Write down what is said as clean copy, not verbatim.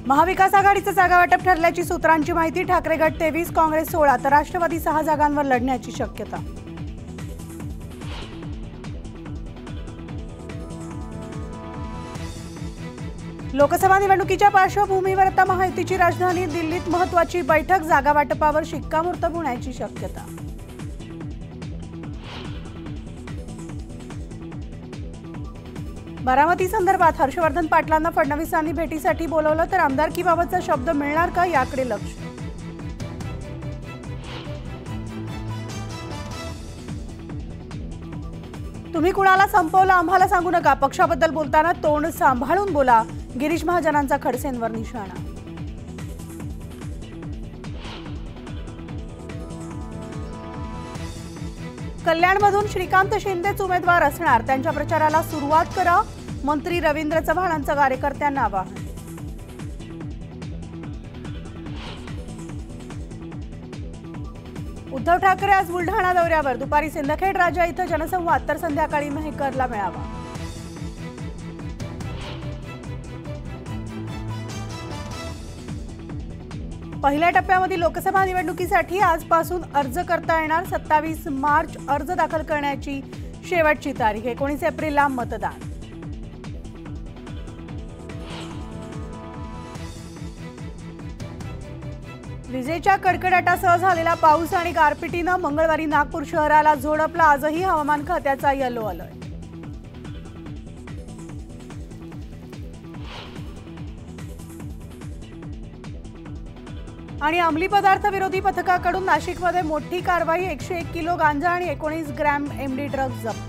महाविकास आघाडीचं जागा वाटप ठरल्याची सूत्रांची माहिती। ठाकरे गट 23, काँग्रेस 16 तर राष्ट्रवादी 6 जागांवर लढण्याची शक्यता। लोकसभा निवडणुकीच्या पार्श्वभूमीवर आता महायुतीची राजधानी दिल्लीत महत्त्वाची बैठक। जागा वाटपावर शिक्कामोर्तब होण्याची शक्यता। बारामती संदर्भात हर्षवर्धन पाटलांना फडणवीसांनी भेटीसाठी बोलवलं, तर आमदारकीबाबतचा शब्द मिळणार का याकडे लक्ष। तुम्ही कुणाला संपवलं आम्हाला सांगू नका, पक्षाबद्दल बोलताना तोंड सांभाळून बोला, गिरीश महाजनांचा खडसेंवर निशाणा। कल्याणमधून श्रीकांत शिंदेच उमेदवार असणार, त्यांच्या प्रचाराला सुरुवात करा, मंत्री रवींद्र चव्हाणांचं कार्यकर्त्यांना आवाहन। उद्धव ठाकरे आज बुलढाणा दौऱ्यावर, दुपारी सिंदखेड राजा इथं जनसंवाद, तर संध्याकाळी मेहकरला मेळावा। पहिल्या टप्प्यामध्ये लोकसभा निवडणुकीसाठी आजपासून अर्ज करता येणार। 27 मार्च अर्ज दाखल करण्याची शेवटची तारीख। 19 एप्रिलला मतदान। विजेच्या कडकडाटासह झालेला पाऊस आणि गारपिटीनं मंगळवारी नागपूर शहराला झोडपला। आजही हवामान खात्याचा येलो अलर्ट। आणि अंमली पदार्थ विरोधी पथकाकडून नाशिकमध्ये मोठी कारवाई। 101 किलो गांजा आणि 19 ग्रॅम एमडी ड्रग्ज जप्त।